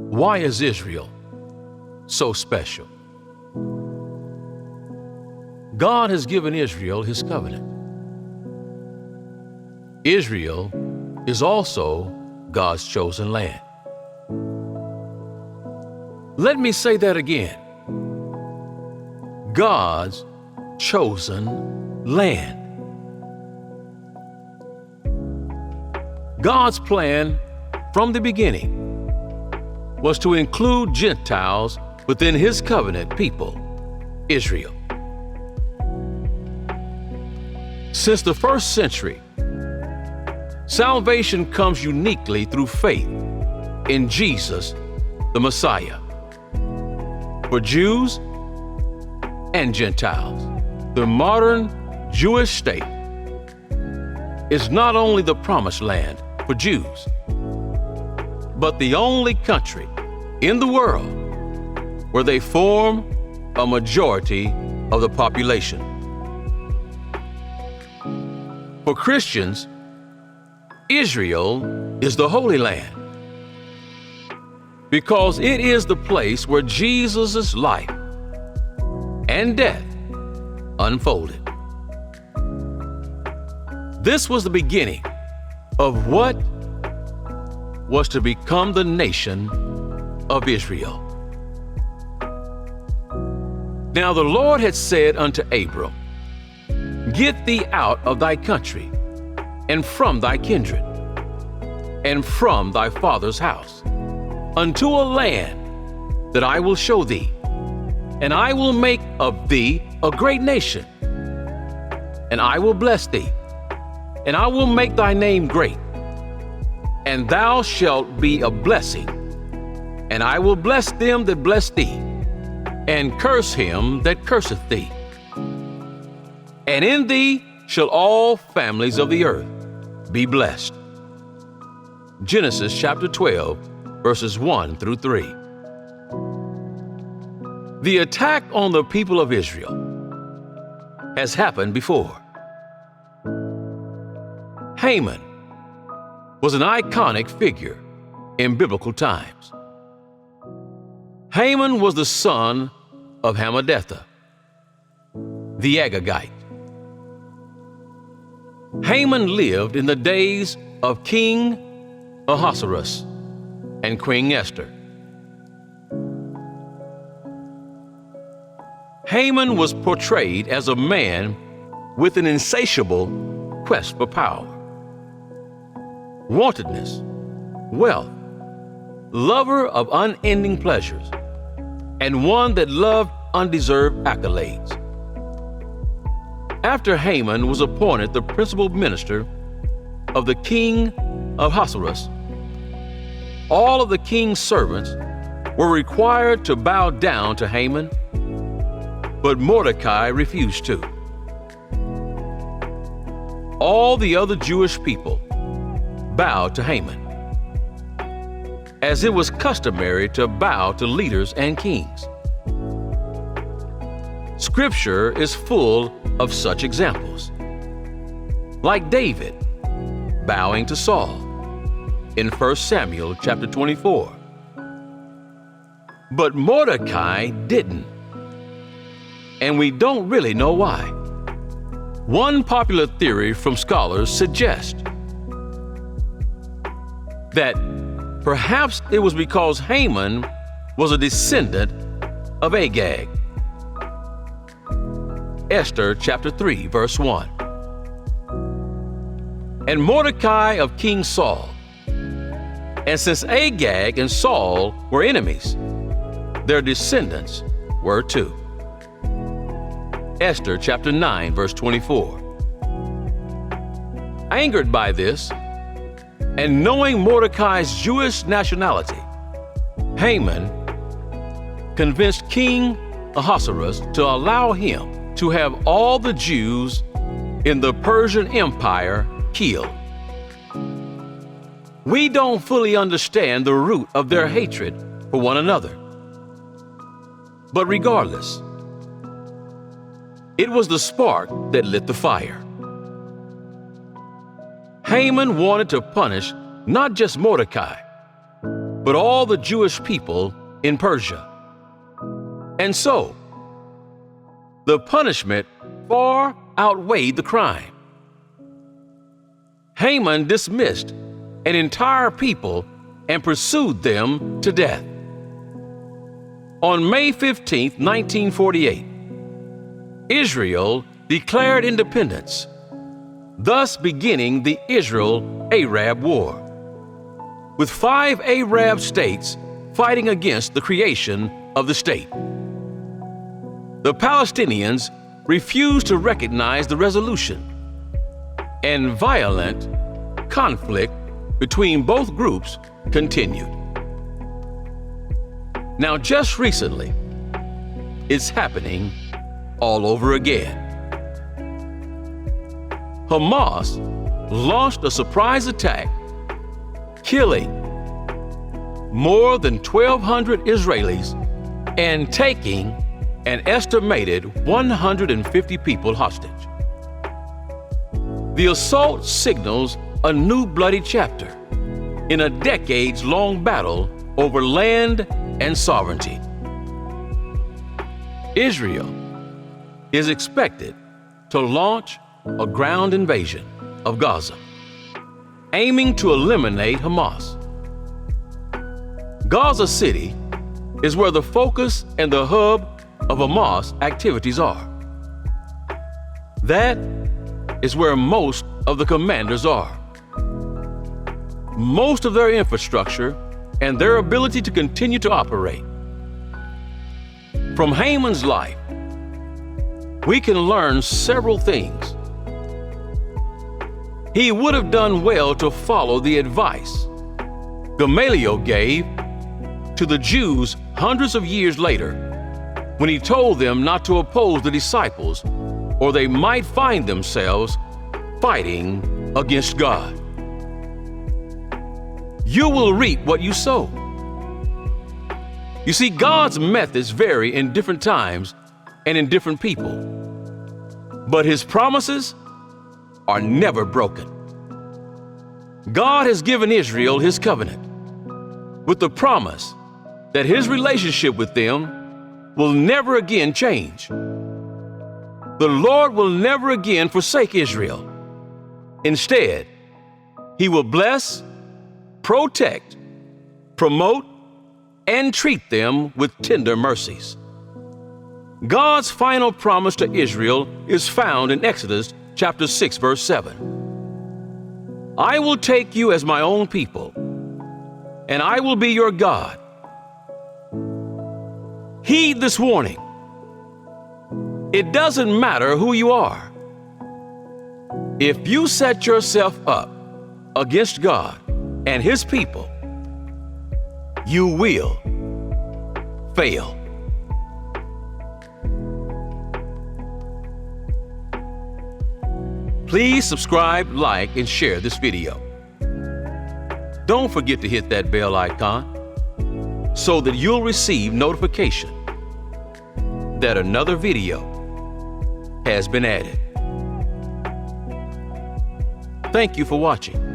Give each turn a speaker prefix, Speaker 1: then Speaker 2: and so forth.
Speaker 1: Why is Israel so special? God has given Israel his covenant. Israel is also God's chosen land. Let me say that again. God's chosen land. God's plan from the beginning was to include Gentiles within his covenant people, Israel. Since the first century, salvation comes uniquely through faith in Jesus, the Messiah. For Jews and Gentiles, the modern Jewish state is not only the promised land for Jews, but the only country in the world where they form a majority of the population. For Christians, Israel is the Holy Land because it is the place where Jesus' life and death unfolded. This was the beginning of what was to become the nation of Israel. Now the Lord had said unto Abram, Get thee out of thy country, and from thy kindred, and from thy father's house, unto a land that I will show thee, and I will make of thee a great nation, and I will bless thee, and I will make thy name great, and thou shalt be a blessing, and I will bless them that bless thee, and curse him that curseth thee. And in thee shall all families of the earth be blessed. Genesis chapter 12, verses 1 through 3. The attack on the people of Israel has happened before. Haman was an iconic figure in biblical times. Haman was the son of Hammedatha, the Agagite. Haman lived in the days of King Ahasuerus and Queen Esther. Haman was portrayed as a man with an insatiable quest for power, wantedness, wealth, lover of unending pleasures, and one that loved undeserved accolades. After Haman was appointed the principal minister of the king of Ahasuerus, all of the king's servants were required to bow down to Haman, but Mordecai refused to. All the other Jewish people bowed to Haman, as it was customary to bow to leaders and kings. Scripture is full of such examples, like David bowing to Saul in 1 Samuel chapter 24. But Mordecai didn't, and we don't really know why. One popular theory from scholars suggests that perhaps it was because Haman was a descendant of Agag. Esther chapter 3, verse 1. And Mordecai of King Saul. And since Agag and Saul were enemies, their descendants were too. Esther chapter 9, verse 24. Angered by this, and knowing Mordecai's Jewish nationality, Haman convinced King Ahasuerus to allow him to have all the Jews in the Persian Empire killed. We don't fully understand the root of their hatred for one another. But regardless, it was the spark that lit the fire. Haman wanted to punish not just Mordecai, but all the Jewish people in Persia. And so, the punishment far outweighed the crime. Haman dismissed an entire people and pursued them to death. On May 15, 1948, Israel declared independence, thus beginning the Israel-Arab War, with 5 Arab states fighting against the creation of the state. The Palestinians refused to recognize the resolution, and violent conflict between both groups continued. Now, just recently, it's happening all over again. Hamas launched a surprise attack, killing more than 1,200 Israelis and taking an estimated 150 people hostage. The assault signals a new bloody chapter in a decades-long battle over land and sovereignty. Israel is expected to launch a ground invasion of Gaza, aiming to eliminate Hamas. Gaza City is where the focus and the hub of Hamas activities are. That is where most of the commanders are. Most of their infrastructure and their ability to continue to operate. From Haman's life, we can learn several things. He would have done well to follow the advice Gamaliel gave to the Jews hundreds of years later when he told them not to oppose the disciples, or they might find themselves fighting against God. You will reap what you sow. You see, God's methods vary in different times and in different people, but His promises are never broken. God has given Israel His covenant with the promise that His relationship with them will never again change. The Lord will never again forsake Israel. Instead, He will bless, protect, promote, and treat them with tender mercies. God's final promise to Israel is found in Exodus chapter 6, verse 7. I will take you as my own people, and I will be your God. Heed this warning. It doesn't matter who you are. If you set yourself up against God and His people, you will fail. Please subscribe, like, and share this video. Don't forget to hit that bell icon so that you'll receive notification that another video has been added. Thank you for watching.